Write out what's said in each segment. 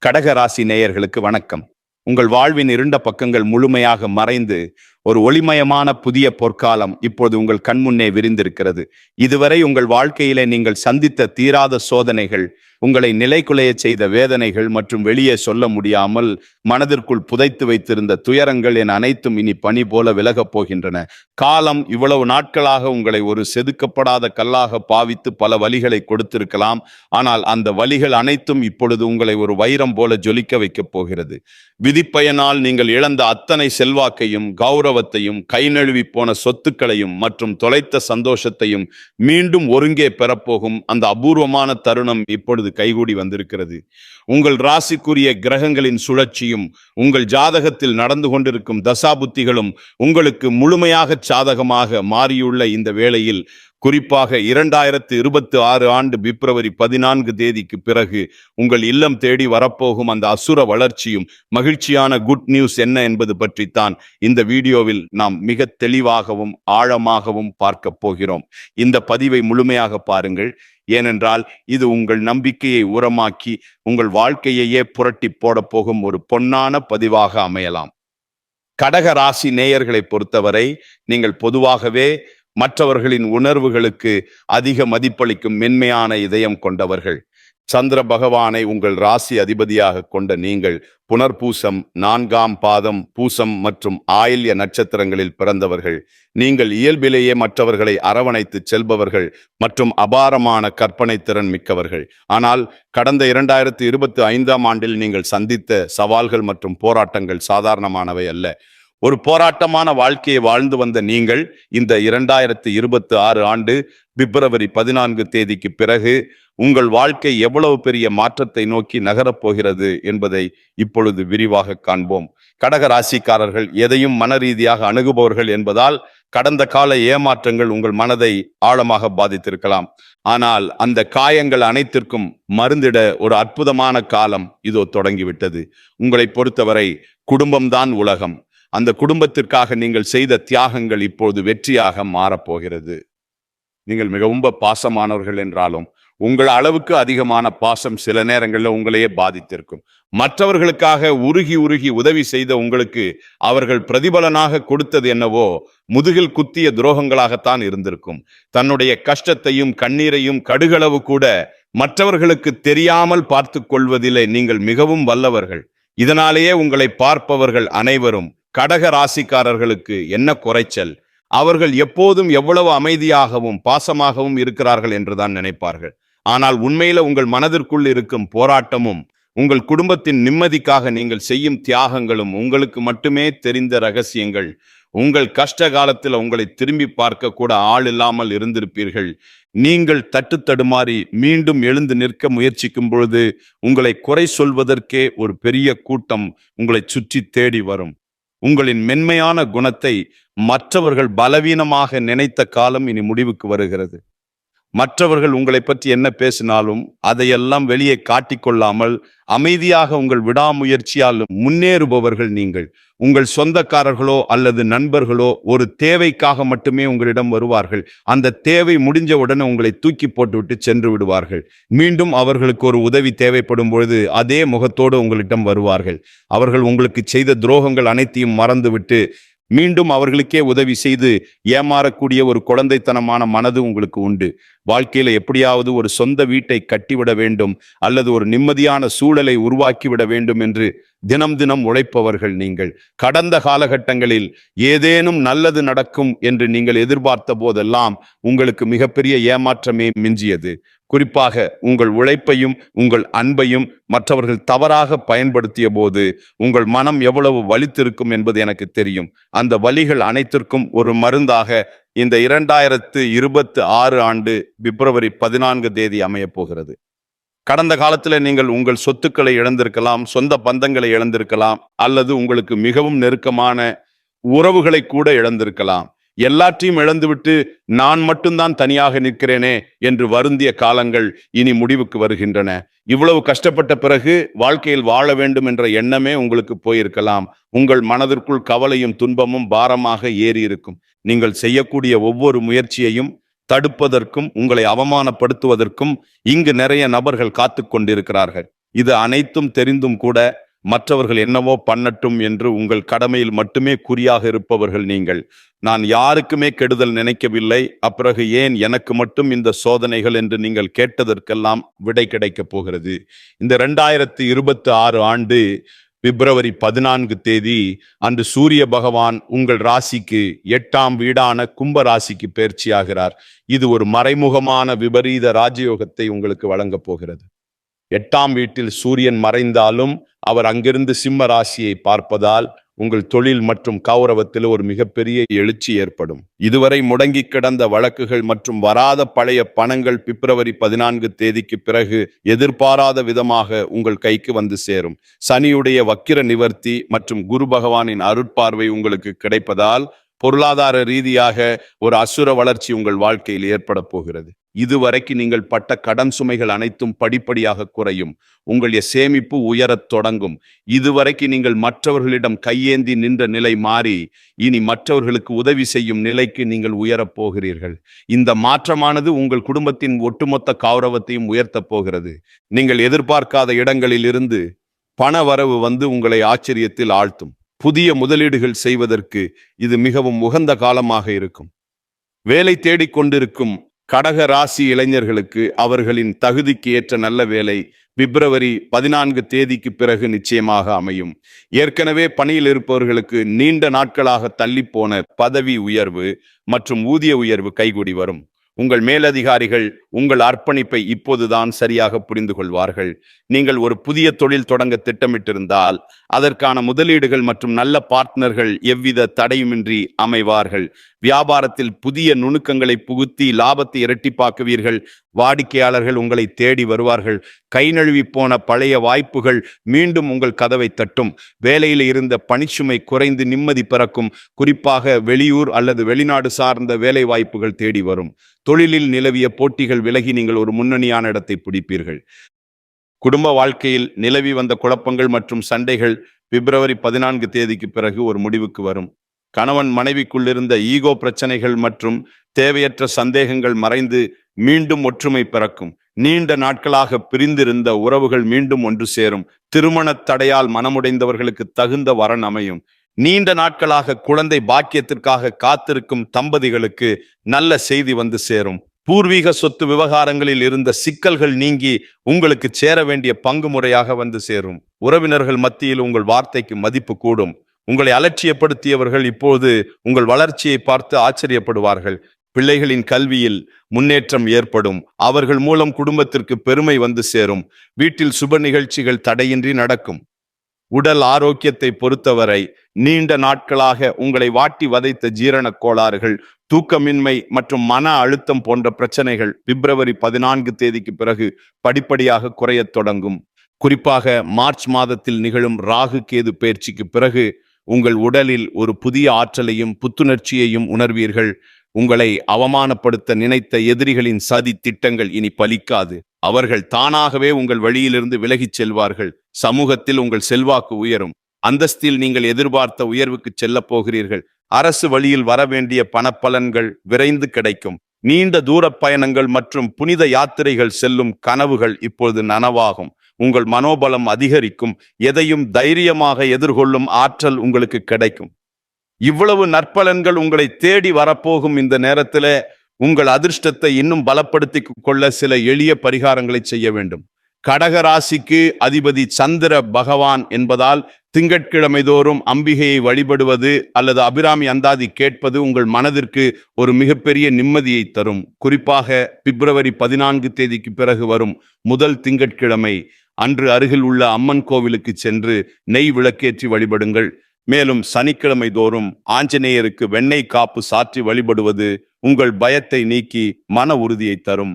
கடக ராசி நேயர்களுக்கு வணக்கம். உங்கள் வாழ்வின் இருண்ட பக்கங்கள் முழுமையாக மறைந்து ஒரு ஒளிமயமான புதிய பொற்காலம் இப்போது உங்கள் கண்முன்னே விரிந்திருக்கிறது. இதுவரை உங்கள் வாழ்க்கையிலே நீங்கள் சந்தித்த தீராத சோதனைகள், உங்களை நிலைகுலைய செய்த வேதனைகள் மற்றும் வெளியே சொல்ல முடியாமல் மனதிற்குள் புதைத்து வைத்திருந்த துயரங்கள் என அனைத்தும் இனி பனி போல விலகப் போகின்றன. காலம் இவ்வளவு நாட்களாக உங்களை ஒரு செதுக்கப்படாத கல்லாக பாவித்து பல வலிகளை கொடுத்திருக்கலாம். ஆனால் அந்த வலிகள் அனைத்தும் இப்பொழுது உங்களை ஒரு வைரம் போல ஜொலிக்க வைக்கப் போகிறது. விதிப்பயனால் நீங்கள் இழந்த அத்தனை செல்வாக்கையும் கௌரவத்தையும், கை நழுவி போன சொத்துக்களையும் மற்றும் தொலைத்த சந்தோஷத்தையும் மீண்டும் ஒருங்கே பெறப்போகும் அந்த அபூர்வமான தருணம் இப்பொழுது கைகூடி வந்திருக்கிறது. உங்கள் ராசிக்குரிய கிரகங்களின் சுழற்சியும் உங்கள் ஜாதகத்தில் நடந்து கொண்டிருக்கும் தசாபுத்திகளும் உங்களுக்கு முழுமையாக சாதகமாக மாறியுள்ள இந்த வேளையில், குறிப்பாக 2026 ஆண்டு பிப்ரவரி 14 பிறகு உங்கள் இல்லம் தேடி வரப்போகும் அந்த அசுர வளர்ச்சியும் மகிழ்ச்சியான குட் நியூஸ் என்ன என்பது பற்றித்தான் இந்த வீடியோவில் நாம் மிக தெளிவாகவும் ஆழமாகவும் பார்க்க போகிறோம். இந்த பதிவை முழுமையாக பாருங்கள். ஏனென்றால் இது உங்கள் நம்பிக்கையை உரமாக்கி உங்கள் வாழ்க்கையையே புரட்டி போட போகும் ஒரு பொன்னான பதிவாக அமையலாம். கடக ராசி நேயர்களை பொறுத்தவரை நீங்கள் பொதுவாகவே மற்றவர்களின் உணர்வுகளுக்கு அதிக மதிப்பளிக்கும் மென்மையான இதயம் கொண்டவர்கள். சந்திர பகவானை உங்கள் ராசி அதிபதியாக கொண்ட நீங்கள் புனர்பூசம், 4ஆம் பாதம், பூசம் மற்றும் ஆயில்ய நட்சத்திரங்களில் பிறந்தவர்கள். நீங்கள் இயல்பிலேயே மற்றவர்களை அரவணைத்து செல்பவர்கள் மற்றும் அபாரமான கற்பனை திறன் மிக்கவர்கள். ஆனால் கடந்த 2025ஆம் ஆண்டில் நீங்கள் சந்தித்த சவால்கள் மற்றும் போராட்டங்கள் சாதாரணமானவை அல்ல. ஒரு போராட்டமான வாழ்க்கையை வாழ்ந்து வந்த நீங்கள் இந்த 2026 ஆண்டு பிப்ரவரி 14 பிறகு உங்கள் வாழ்க்கை எவ்வளவு பெரிய மாற்றத்தை நோக்கி நகரப் போகிறது என்பதை இப்பொழுது விரிவாக காண்போம். கடக ராசிக்காரர்கள் எதையும் மன ரீதியாக அணுகுபவர்கள் என்பதால் கடந்த கால ஏமாற்றங்கள் உங்கள் மனதை ஆழமாக பாதித்திருக்கலாம். ஆனால் அந்த காயங்கள் அனைத்திற்கும் மருந்திட ஒரு அற்புதமான காலம் இதோ தொடங்கிவிட்டது. உங்களை பொறுத்தவரை குடும்பம்தான் உலகம். அந்த குடும்பத்திற்காக நீங்கள் செய்த தியாகங்கள் இப்போது வெற்றியாக மாறப்போகிறது. நீங்கள் மிகவும் பாசமானவர்கள் என்றாலும் உங்கள் அளவுக்கு அதிகமான பாசம் சில நேரங்களில் உங்களையே பாதித்திருக்கும். மற்றவர்களுக்காக உருகி உருகி உதவி செய்த உங்களுக்கு அவர்கள் பிரதிபலனாக கொடுத்தது என்னவோ முதுகில் குத்திய துரோகங்களாகத்தான் இருந்திருக்கும். தன்னுடைய கஷ்டத்தையும் கண்ணீரையும் கடுகளவு கூட மற்றவர்களுக்கு தெரியாமல் பார்த்து கொள்வதிலே நீங்கள் மிகவும் வல்லவர்கள். இதனாலேயே உங்களை பார்ப்பவர்கள் அனைவரும் கடக ராசிக்காரர்களுக்கு என்ன குறைச்சல், அவர்கள் எப்போதும் எவ்வளவு அமைதியாகவும் பாசமாகவும் இருக்கிறார்கள் என்றுதான் நினைப்பார்கள். ஆனால் உண்மையில உங்கள் மனதிற்குள் இருக்கும் போராட்டமும் உங்கள் குடும்பத்தின் நிம்மதிக்காக நீங்கள் செய்யும் தியாகங்களும் உங்களுக்கு மட்டுமே தெரிந்த ரகசியங்கள். உங்கள் கஷ்ட காலத்தில் உங்களை திரும்பி பார்க்க கூட ஆள் இல்லாமல் இருந்திருப்பீர்கள். நீங்கள் தட்டு தடுமாறி மீண்டும் எழுந்து நிற்க முயற்சிக்கும் பொழுது உங்களை குறை சொல்வதற்கே ஒரு பெரிய கூட்டம் உங்களை சுற்றி தேடி வரும். உங்களின் மென்மையான குணத்தை மற்றவர்கள் பலவீனமாக நினைத்த காலம் இனி முடிவுக்கு வருகிறது. மற்றவர்கள் உங்களை பற்றி என்ன பேசினாலும் அதையெல்லாம் வெளியே காட்டிக்கொள்ளாமல் அமைதியாக உங்கள் விடாமுயற்சியால் முன்னேறுபவர்கள் நீங்கள். உங்கள் சொந்தக்காரர்களோ அல்லது நண்பர்களோ ஒரு தேவைக்காக மட்டுமே உங்களிடம் வருவார்கள். அந்த தேவை முடிஞ்ச உடனே உங்களை தூக்கி போட்டுவிட்டு சென்று விடுவார்கள். மீண்டும் அவர்களுக்கு ஒரு உதவி தேவைப்படும் பொழுது அதே முகத்தோடு உங்களிடம் வருவார்கள். அவர்கள் உங்களுக்கு செய்த துரோகங்கள் அனைத்தையும் மறந்துவிட்டு மீண்டும் அவர்களுக்கே உதவி செய்து ஏமாறக்கூடிய ஒரு குழந்தைத்தனமான மனது உங்களுக்கு உண்டு. வாழ்க்கையில எப்படியாவது ஒரு சொந்த வீட்டை கட்டிவிட வேண்டும் அல்லது ஒரு நிம்மதியான சூழலை உருவாக்கிவிட வேண்டும் என்று தினம் தினம் உழைப்பவர்கள் நீங்கள். கடந்த காலகட்டங்களில் ஏதேனும் நல்லது நடக்கும் என்று நீங்கள் எதிர்பார்த்த போதெல்லாம் உங்களுக்கு மிகப்பெரிய ஏமாற்றமே மிஞ்சியது. குறிப்பாக உங்கள் உழைப்பையும் உங்கள் அன்பையும் மற்றவர்கள் தவறாக பயன்படுத்திய போது உங்கள் மனம் எவ்வளவு வலித்திருக்கும் என்பது எனக்கு தெரியும். அந்த வலிகள் அனைத்திற்கும் ஒரு மருந்தாக இந்த 2026 ஆண்டு பிப்ரவரி 14 அமைய போகிறது. கடந்த காலத்துல நீங்கள் உங்கள் சொத்துக்களை இழந்திருக்கலாம், சொந்த பந்தங்களை இழந்திருக்கலாம், அல்லது உங்களுக்கு மிகவும் நெருக்கமான உறவுகளை கூட இழந்திருக்கலாம். எல்லாற்றையும் இழந்துவிட்டு நான் மட்டும்தான் தனியாக நிற்கிறேனே என்று வருந்திய காலங்கள் இனி முடிவுக்கு வருகின்றன. இவ்வளவு கஷ்டப்பட்ட பிறகு வாழ்க்கையில் வாழ வேண்டும் என்ற எண்ணமே உங்களுக்கு போயிருக்கலாம். உங்கள் மனதிற்குள் கவலையும் துன்பமும் பாரமாக ஏறி இருக்கும். நீங்கள் செய்யக்கூடிய ஒவ்வொரு முயற்சியையும் தடுப்பதற்கும் உங்களை அவமானப்படுத்துவதற்கும் இங்கு நிறைய நபர்கள் காத்து கொண்டிருக்கிறார்கள். இது அனைத்தும் தெரிந்தும் கூட மற்றவர்கள் என்னவோ பண்ணட்டும் என்று உங்கள் கடமையில் மட்டுமே குறியாக இருப்பவர்கள் நீங்கள். நான் யாருக்குமே கெடுதல் நினைக்கவில்லை, அப்பிறகு ஏன் எனக்கு மட்டும் இந்த சோதனைகள் என்று நீங்கள் கேட்டதற்கெல்லாம் விடை கிடைக்கப் போகிறது. இந்த 2026 ஆண்டு பிப்ரவரி 14 அன்று சூரிய பகவான் உங்கள் ராசிக்கு 8ஆம் வீடான கும்ப ராசிக்கு பயிற்சியாகிறார். இது ஒரு மறைமுகமான விபரீத ராஜயோகத்தை உங்களுக்கு வழங்கப் போகிறது. 8ஆம் வீட்டில் சூரியன் மறைந்தாலும் அவர் அங்கிருந்து சிம்ம ராசியை பார்ப்பதால் உங்கள் தொழில் மற்றும் கௌரவத்தில் ஒரு மிகப்பெரிய எழுச்சி ஏற்படும். இதுவரை முடங்கி கிடந்த வழக்குகள் மற்றும் வராத பழைய பணங்கள் பிப்ரவரி 14 பிறகு எதிர்பாராத விதமாக உங்கள் கைக்கு வந்து சேரும். சனியுடைய வக்கிர நிவர்த்தி மற்றும் குரு பகவானின் அருட்பார்வை உங்களுக்கு கிடைப்பதால் பொருளாதார ரீதியாக ஒரு அசுர வளர்ச்சி உங்கள் வாழ்க்கையில் ஏற்பட போகிறது. இதுவரைக்கு நீங்கள் பட்ட கடன் சுமைகள் அனைத்தும் படிப்படியாக குறையும். உங்களுடைய சேமிப்பு உயரத் தொடங்கும். இதுவரைக்கு நீங்கள் மற்றவர்களிடம் கையேந்தி நின்ற நிலை மாறி இனி மற்றவர்களுக்கு உதவி செய்யும் நிலைக்கு நீங்கள் உயரப் போகிறீர்கள். இந்த மாற்றமானது உங்கள் குடும்பத்தின் ஒட்டுமொத்த கௌரவத்தையும் உயர்த்தப் போகிறது. நீங்கள் எதிர்பார்க்காத இடங்களில் இருந்து பண வரவு வந்து உங்களை ஆச்சரியத்தில் ஆழ்த்தும். புதிய முதலீடுகள் செய்வதற்கு இது மிகவும் உகந்த காலமாக இருக்கும். வேலை தேடிக்கொண்டிருக்கும் கடக ராசி இளைஞர்களுக்கு அவர்களின் தகுதிக்கு ஏற்ற நல்ல வேலை பிப்ரவரி 14 பிறகு நிச்சயமாக அமையும். ஏற்கனவே பணியில் இருப்பவர்களுக்கு நீண்ட நாட்களாக தள்ளிப்போன பதவி உயர்வு மற்றும் ஊதிய உயர்வு கைகூடி வரும். உங்கள் மேலதிகாரிகள் உங்கள் அர்ப்பணிப்பை இப்போதுதான் சரியாக புரிந்து கொள்வார்கள். நீங்கள் ஒரு புதிய தொழில் தொடங்க திட்டமிட்டிருந்தால் அதற்கான முதலீடுகள் மற்றும் நல்ல பார்ட்னர்கள் எவ்வித தடையுமின்றி அமைவார்கள். வியாபாரத்தில் புதிய நுணுக்கங்களை புகுத்தி லாபத்தை இரட்டிப்பாக்குவீர்கள். வாடிக்கையாளர்கள் உங்களை தேடி வருவார்கள். கை நழுவி போன பழைய வாய்ப்புகள் மீண்டும் உங்கள் கதவை தட்டும். வேலையில் இருந்த பணிச்சுமை குறைந்து நிம்மதி பிறக்கும். குறிப்பாக வெளியூர் அல்லது வெளிநாடு சார்ந்த வேலை வாய்ப்புகள் தேடி வரும். தொழிலில் நிலவிய போட்டிகள் விலகி நீங்கள் ஒரு முன்னணியான இடத்தை பிடிப்பீர்கள். குடும்ப வாழ்க்கையில் நிலவி வந்த குழப்பங்கள் மற்றும் சண்டைகள் பிப்ரவரி 14 பிறகு ஒரு முடிவுக்கு வரும். கணவன் மனைவிக்குள் இருந்த ஈகோ பிரச்சனைகள் மற்றும் தேவையற்ற சந்தேகங்கள் மறைந்து மீண்டும் ஒற்றுமை பிறக்கும். நீண்ட நாட்களாக பிரிந்திருந்த உறவுகள் மீண்டும் ஒன்று சேரும். திருமண தடையால் மனமுடைந்தவர்களுக்கு தகுந்த வரன் அமையும். நீண்ட நாட்களாக குழந்தை பாக்கியத்திற்காக காத்திருக்கும் தம்பதிகளுக்கு நல்ல செய்தி வந்து சேரும். பூர்வீக சொத்து விவகாரங்களில் இருந்த சிக்கல்கள் நீங்கி உங்களுக்கு சேர வேண்டிய பங்கு முறையாக வந்து சேரும். உறவினர்கள் மத்தியில் உங்கள் வார்த்தைக்கு மதிப்பு கூடும். உங்களை அலட்சியப்படுத்தியவர்கள் இப்போது உங்கள் வளர்ச்சியை பார்த்து ஆச்சரியப்படுவார்கள். பிள்ளைகளின் கல்வியில் முன்னேற்றம் ஏற்படும். அவர்கள் மூலம் குடும்பத்திற்கு பெருமை வந்து சேரும். வீட்டில் சுப நிகழ்ச்சிகள் தடையின்றி நடக்கும். உடல் ஆரோக்கியத்தை பொறுத்தவரை நீண்ட நாட்களாக உங்களை வாட்டி வதைத்த ஜீரண கோளாறுகள், தூக்கமின்மை மற்றும் மன அழுத்தம் போன்ற பிரச்சனைகள் பிப்ரவரி 14 பிறகு படிப்படியாக குறையத் தொடங்கும். குறிப்பாக மார்ச் மாதத்தில் நிகழும் ராகு கேது பயிற்சிக்கு பிறகு உங்கள் உடலில் ஒரு புதிய ஆற்றலையும் புத்துணர்ச்சியையும் உணர்வீர்கள். உங்களை அவமானப்படுத்த நினைத்த எதிரிகளின் சதி திட்டங்கள் இனி பலிக்காது. அவர்கள் தானாகவே உங்கள் வழியிலிருந்து விலகிச் செல்வார்கள். சமூகத்தில் உங்கள் செல்வாக்கு உயரும். அந்தஸ்தில் நீங்கள் எதிர்பார்த்த உயர்வுக்கு செல்ல போகிறீர்கள். அரசு வழியில் வரவேண்டிய பணப்பலன்கள் விரைந்து கிடைக்கும். நீண்ட தூர பயணங்கள் மற்றும் புனித யாத்திரைகள் செல்லும் கனவுகள் இப்பொழுது நனவாகும். உங்கள் மனோபலம் அதிகரிக்கும். எதையும் தைரியமாக எதிர்கொள்ளும் ஆற்றல் உங்களுக்கு கிடைக்கும். இவ்வளவு நற்பலன்கள் உங்களை தேடி வரப்போகும் இந்த நேரத்தில் உங்கள் அதிர்ஷ்டத்தை இன்னும் பலப்படுத்தி கொள்ள சில எளிய பரிகாரங்களை செய்ய வேண்டும். கடக ராசிக்கு அதிபதி சந்திர பகவான் என்பதால் திங்கட்கிழமை தோறும் அம்பிகையை வழிபடுவது அல்லது அபிராமி அந்தாதி கேட்பது உங்கள் மனதிற்கு ஒரு மிகப்பெரிய நிம்மதியை தரும். குறிப்பாக பிப்ரவரி 14 பிறகு வரும் முதல் திங்கட்கிழமை அன்று அருகில் உள்ள அம்மன் கோவிலுக்கு சென்று நெய் விளக்கேற்றி வழிபடுங்கள். மேலும் சனிக்கிழமை தோறும் ஆஞ்சநேயருக்கு வெண்ணெய் காப்பு சாற்றி வழிபடுவது உங்கள் பயத்தை நீக்கி மன உறுதியை தரும்.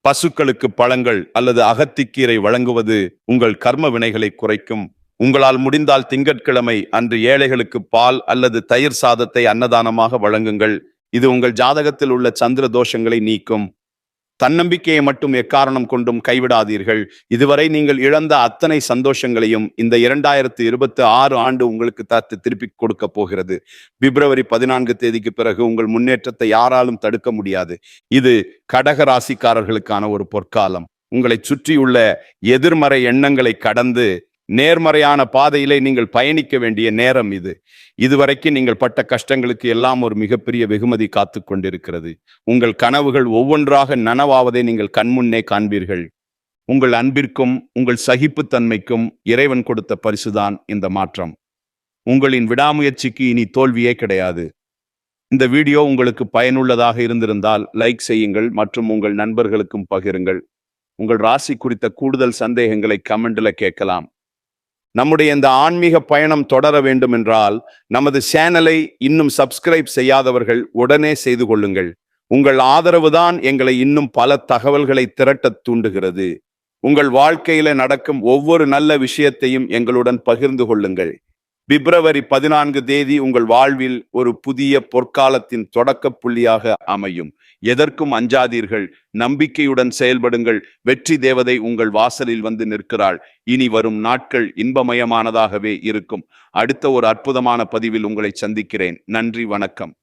பசுக்களுக்கு பழங்கள் அல்லது அகத்திக்கீரை வழங்குவது உங்கள் கர்ம வினைகளை குறைக்கும். உங்களால் முடிந்தால் திங்கட்கிழமை அன்று ஏழைகளுக்கு பால் அல்லது தயிர் சாதத்தை அன்னதானமாக வழங்குங்கள். இது உங்கள் ஜாதகத்தில் உள்ள சந்திர தோஷங்களை நீக்கும். தன்னம்பிக்கையை மட்டும் எக்காரணம் கொண்டும் கைவிடாதீர்கள். இதுவரை நீங்கள் இழந்த அத்தனை சந்தோஷங்களையும் இந்த 2026 ஆண்டு உங்களுக்கு திருப்பி கொடுக்க போகிறது. பிப்ரவரி 14 பிறகு உங்கள் முன்னேற்றத்தை யாராலும் தடுக்க முடியாது. இது கடக ராசிக்காரர்களுக்கான ஒரு பொற்காலம். உங்களை சுற்றியுள்ள எதிர்மறை எண்ணங்களை கடந்து நேர்மறையான பாதையிலே நீங்கள் பயணிக்க வேண்டிய நேரம் இது. இதுவரைக்கும் நீங்கள் பட்ட கஷ்டங்களுக்கு எல்லாம் ஒரு மிகப்பெரிய வெகுமதி காத்து கொண்டிருக்கிறது. உங்கள் கனவுகள் ஒவ்வொன்றாக நனவாவதை நீங்கள் கண்முன்னே காண்பீர்கள். உங்கள் அன்பிற்கும் உங்கள் சகிப்புத்தன்மைக்கும் இறைவன் கொடுத்த பரிசுதான் இந்த மாற்றம். உங்களின் விடாமுயற்சிக்கு இனி தோல்வியே கிடையாது. இந்த வீடியோ உங்களுக்கு பயனுள்ளதாக இருந்திருந்தால் லைக் செய்யுங்கள் மற்றும் உங்கள் நண்பர்களுக்கும் பகிருங்கள். உங்கள் ராசி குறித்த கூடுதல் சந்தேகங்களை கமெண்ட்ல கேட்கலாம். நம்முடைய இந்த ஆன்மீக பயணம் தொடர வேண்டும் என்றால் நமது சேனலை இன்னும் சப்ஸ்கிரைப் செய்யாதவர்கள் உடனே செய்து கொள்ளுங்கள். உங்கள் ஆதரவுதான் எங்களை இன்னும் பல தகவல்களை திரட்டத் தூண்டுகிறது. உங்கள் வாழ்க்கையில நடக்கும் ஒவ்வொரு நல்ல விஷயத்தையும் எங்களுடன் பகிர்ந்து கொள்ளுங்கள். பிப்ரவரி 14 உங்கள் வாழ்வில் ஒரு புதிய பொற்காலத்தின் தொடக்க புள்ளியாக அமையும். எதற்கும் அஞ்சாதீர்கள், நம்பிக்கையுடன் செயல்படுங்கள். வெற்றி தேவதை உங்கள் வாசலில் வந்து நிற்கிறாள். இனி வரும் நாட்கள் இன்பமயமானதாகவே இருக்கும். அடுத்த ஒரு அற்புதமான பதிவில் உங்களை சந்திக்கிறேன். நன்றி, வணக்கம்.